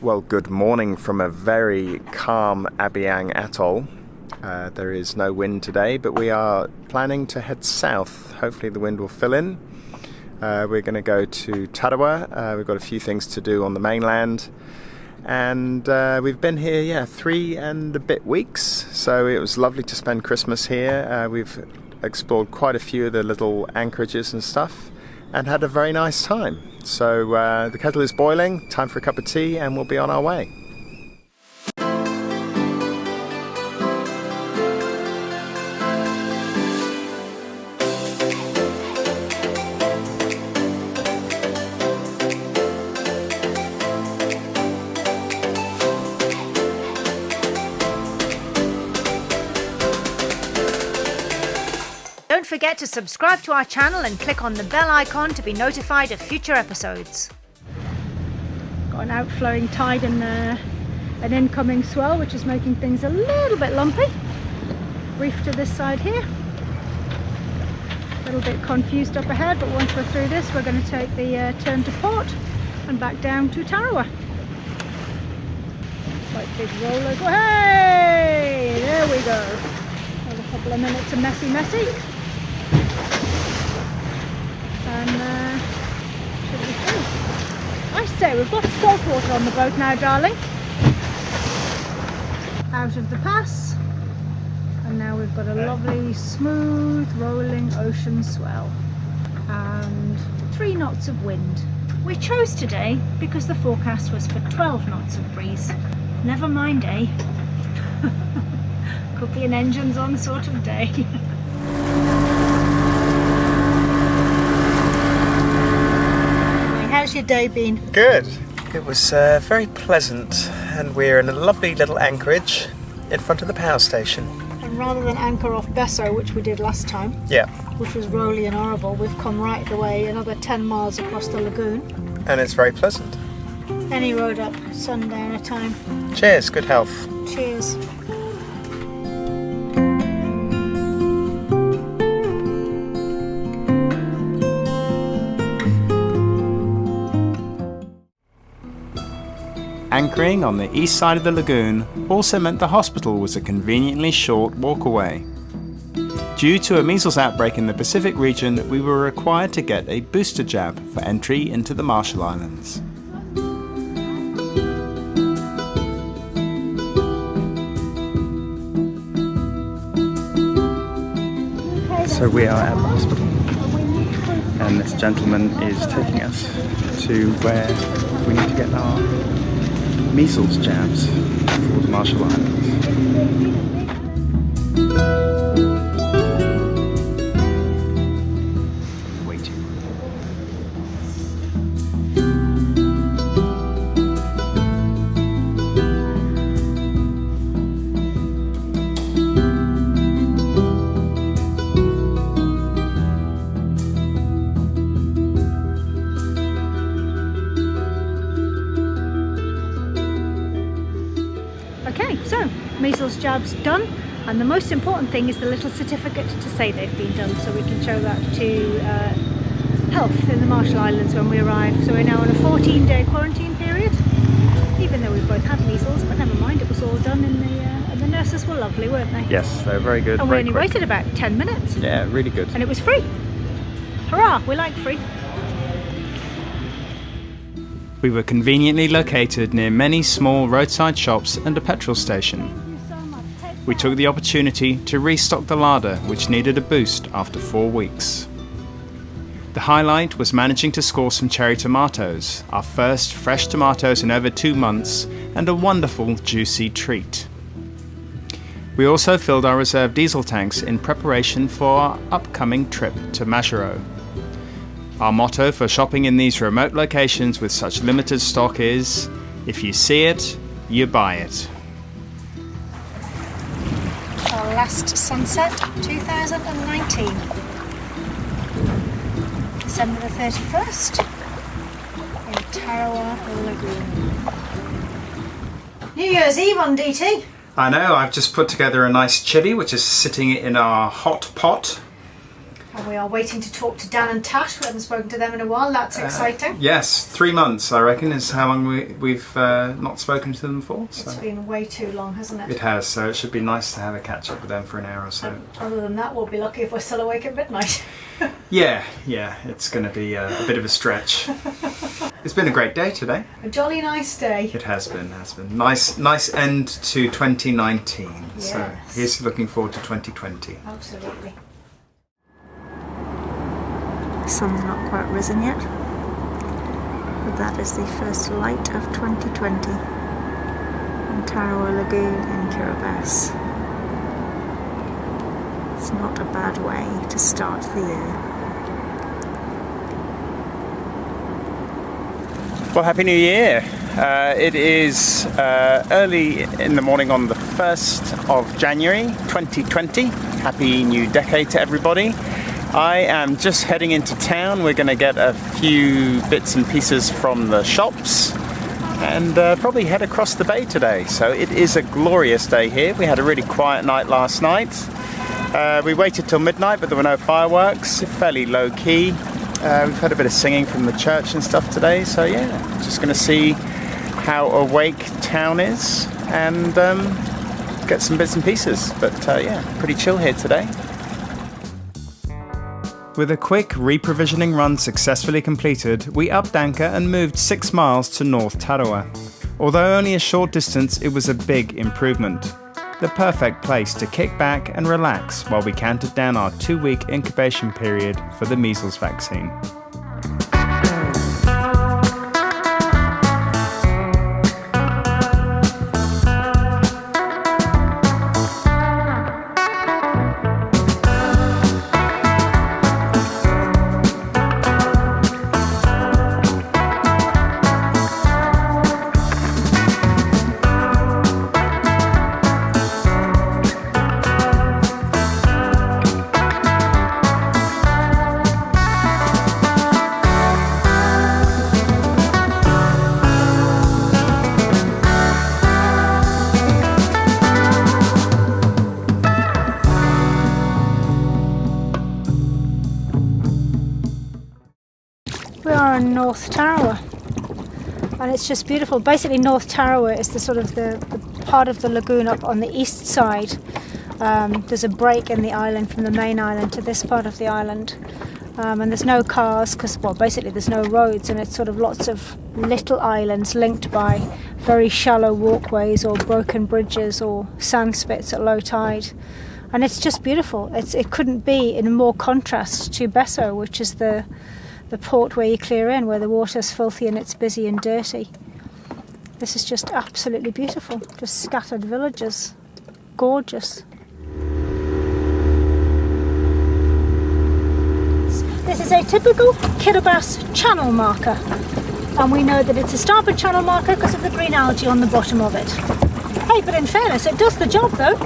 Well, good morning from a very calm Abaiang Atoll. There is no wind today, but we are planning to head south. Hopefully the wind will fill in. We're going to go to Tarawa. We've got a few things to do on the mainland. And we've been here, 3 and a bit weeks. So it was lovely to spend Christmas here. We've explored quite a few of the little anchorages and stuff and had a very nice time. So the kettle is boiling, time for a cup of tea, and we'll be on our way. Don't forget to subscribe to our channel and click on the bell icon to be notified of future episodes. Got an outflowing tide and an incoming swell, which is making things a little bit lumpy. Reef to this side here. A little bit confused up ahead, but once we're through this, we're going to take the turn to port and back down to Tarawa. Quite big rollers. Oh, hey! There we go. Another couple of minutes of messy. And should be through. I say, we've got salt water on the boat now, darling. Out of the pass, and now we've got a lovely smooth rolling ocean swell and 3 knots of wind. We chose today because the forecast was for 12 knots of breeze. Never mind, eh? Could be an engines on sort of day. How's your day been? Good. It was very pleasant, and we're in a lovely little anchorage in front of the power station. And rather than anchor off Besso, which we did last time, which was rolly and horrible, we've come right the way another 10 miles across the lagoon. And it's very pleasant. Any road up, sundown a time. Cheers, good health. Cheers. Anchoring on the east side of the lagoon also meant the hospital was a conveniently short walk away. Due to a measles outbreak in the Pacific region, we were required to get a booster jab for entry into the Marshall Islands. So we are at the hospital, and this gentleman is taking us to where we need to get our measles jabs for the Marshall Islands. Waiting. Okay, so measles jab's done, and the most important thing is the little certificate to say they've been done, so we can show that to health in the Marshall Islands when we arrive. So we're now on a 14-day quarantine period, even though we both had measles, but never mind, it was all done and the nurses were lovely, weren't they? Yes, they were very good. And we only waited about 10 minutes. Yeah, really good. And it was free. Hurrah, we like free. We were conveniently located near many small roadside shops and a petrol station. We took the opportunity to restock the larder, which needed a boost after 4 weeks. The highlight was managing to score some cherry tomatoes, our first fresh tomatoes in over 2 months, and a wonderful juicy treat. We also filled our reserve diesel tanks in preparation for our upcoming trip to Majuro. Our motto for shopping in these remote locations with such limited stock is, if you see it, you buy it. Our last sunset, 2019. December the 31st in Tarawa Lagoon. New Year's Eve on DT. I know, I've just put together a nice chilli which is sitting in our hot pot. And we are waiting to talk to Dan and Tash. We haven't spoken to them in a while. That's exciting. Yes, 3 months, I reckon, is how long we've not spoken to them for. So. It's been way too long, hasn't it? It has, so it should be nice to have a catch up with them for an hour or so. And other than that, we'll be lucky if we're still awake at midnight. Yeah, it's going to be a bit of a stretch. It's been a great day today. A jolly nice day. It has been. Nice end to 2019. Yes. So here's looking forward to 2020. Absolutely. The sun's not quite risen yet, but that is the first light of 2020 in Tarawa Lagoon in Kiribati. It's not a bad way to start the year. Well, Happy New Year! It is early in the morning on the 1st of January 2020. Happy New Decade to everybody. I am just heading into town. We're going to get a few bits and pieces from the shops and probably head across the bay today. So it is a glorious day here. We had a really quiet night last night. We waited till midnight, but there were no fireworks. Fairly low key. We've had a bit of singing from the church and stuff today. So yeah, just going to see how awake town is and get some bits and pieces. But yeah, pretty chill here today. With a quick reprovisioning run successfully completed, we upped anchor and moved 6 miles to North Tarawa. Although only a short distance, it was a big improvement. The perfect place to kick back and relax while we counted down our 2-week incubation period for the measles vaccine. We are in North Tarawa, and it's just beautiful. Basically, North Tarawa is the sort of the part of the lagoon up on the east side. There's a break in the island from the main island to this part of the island, and there's no cars because, well, basically there's no roads, and it's sort of lots of little islands linked by very shallow walkways or broken bridges or sand spits at low tide. And it's just beautiful. It couldn't be in more contrast to Besso, which is the port where you clear in, where the water's filthy and it's busy and dirty. This is just absolutely beautiful. Just scattered villages. Gorgeous. This is a typical Kiribati channel marker. And we know that it's a starboard channel marker because of the green algae on the bottom of it. Hey, but in fairness, it does the job though.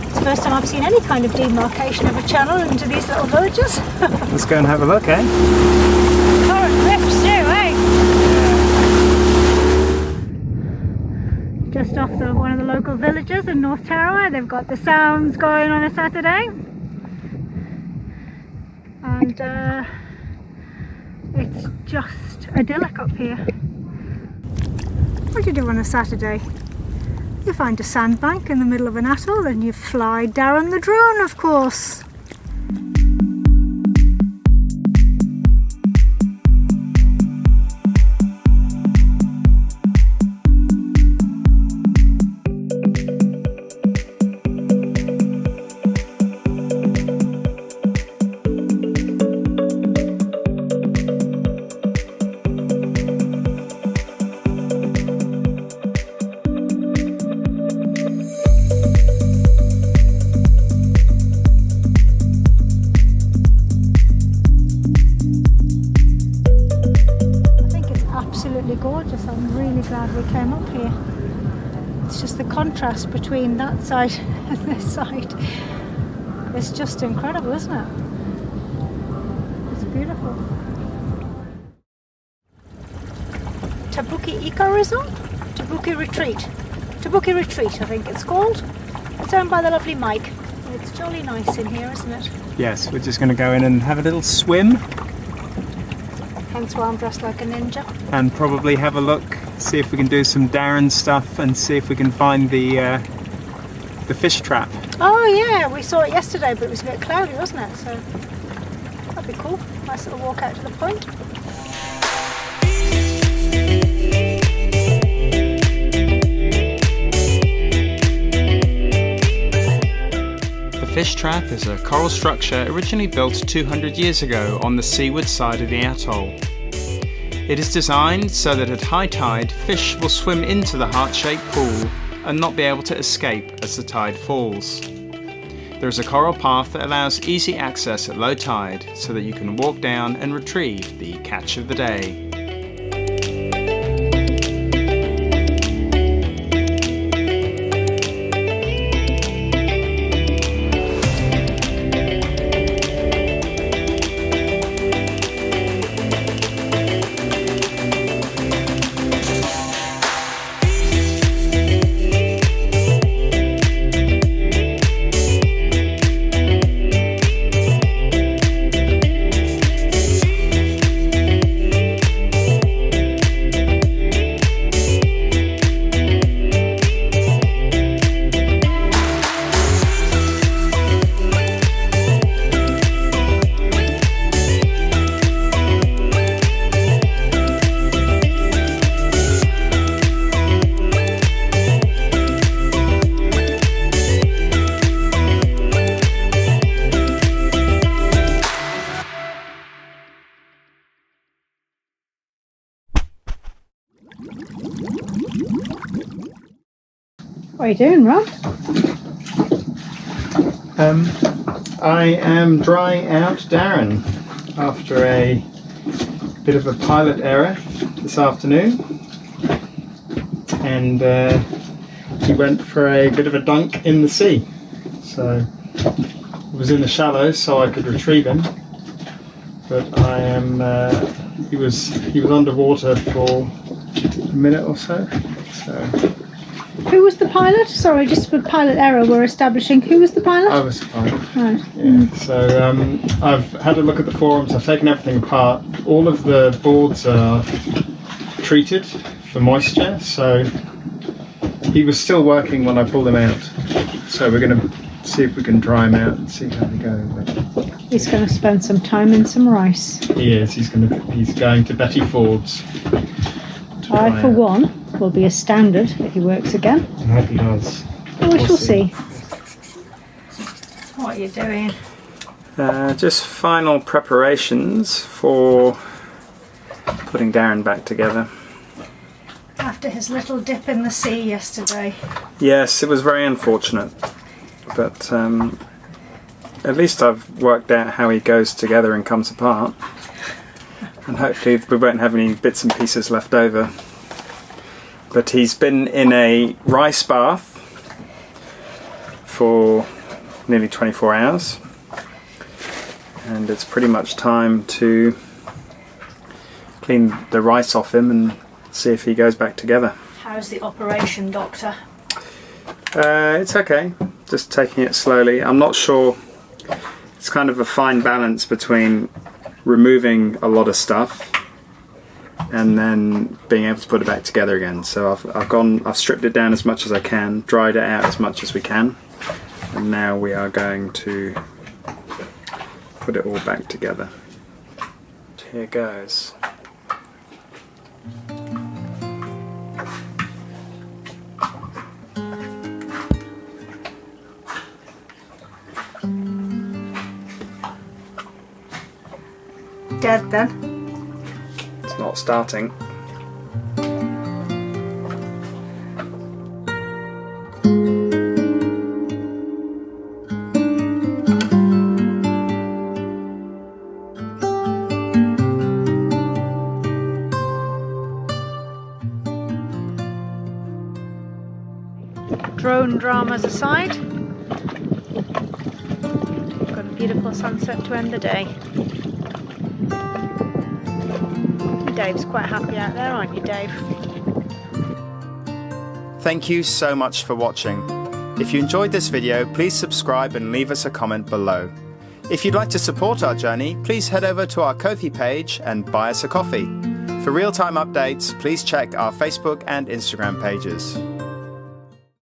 It's the first time I've seen any kind of demarcation of a channel into these little villages. Let's go and have a look, eh? Current rips too, eh? Just off one of the local villages in North Tarawa. They've got the sounds going on a Saturday. And it's just idyllic up here. What do you do on a Saturday? You find a sandbank in the middle of an atoll and you fly Darren the drone, of course. Gorgeous. I'm really glad we came up here. It's just the contrast between that side and this side. It's just incredible, isn't it? It's beautiful. Tabuki Eco Resort? Tabuki Retreat. Tabuki Retreat, I think it's called. It's owned by the lovely Mike. It's jolly nice in here, isn't it? Yes, we're just going to go in and have a little swim Hence why I'm dressed like a ninja. and probably have a look, see if we can do some Darren stuff and see if we can find the fish trap. Oh yeah, we saw it yesterday, but it was a bit cloudy, wasn't it? So that'd be cool. Nice little walk out to the point. The fish trap is a coral structure originally built 200 years ago on the seaward side of the atoll. It is designed so that at high tide, fish will swim into the heart-shaped pool and not be able to escape as the tide falls. There is a coral path that allows easy access at low tide so that you can walk down and retrieve the catch of the day. What are you doing, Rob? I am drying out Darren after a bit of a pilot error this afternoon, and he went for a bit of a dunk in the sea. So it was in the shallows, so I could retrieve him. But he was underwater for a minute or so. Who was the pilot? Sorry, just for pilot error, we're establishing who was the pilot? I was the pilot. Right. Yeah. So I've had a look at the forums. I've taken everything apart. All of the boards are treated for moisture, so he was still working when I pulled him out. So we're going to see if we can dry him out and see how they go. He's going to spend some time in some rice. He is. He's going to Betty Ford's. I, for one, will be a standard if he works again. I hope he does. Oh, we shall see. What are you doing? Just final preparations for putting Darren back together. After his little dip in the sea yesterday. Yes, it was very unfortunate, but at least I've worked out how he goes together and comes apart, and hopefully we won't have any bits and pieces left over. But he's been in a rice bath for nearly 24 hours, and it's pretty much time to clean the rice off him and see if he goes back together. How's the operation, Doctor? It's okay, just taking it slowly. I'm not sure, it's kind of a fine balance between removing a lot of stuff and then being able to put it back together again. So I've stripped it down as much as I can, dried it out as much as we can, and now we are going to put it all back together. Here goes. Dead then? It's not starting. Drone dramas aside, got a beautiful sunset to end the day. Dave's quite happy out there, aren't you, Dave? Thank you so much for watching. If you enjoyed this video, please subscribe and leave us a comment below. If you'd like to support our journey, please head over to our Ko-fi page and buy us a coffee. For real-time updates, please check our Facebook and Instagram pages.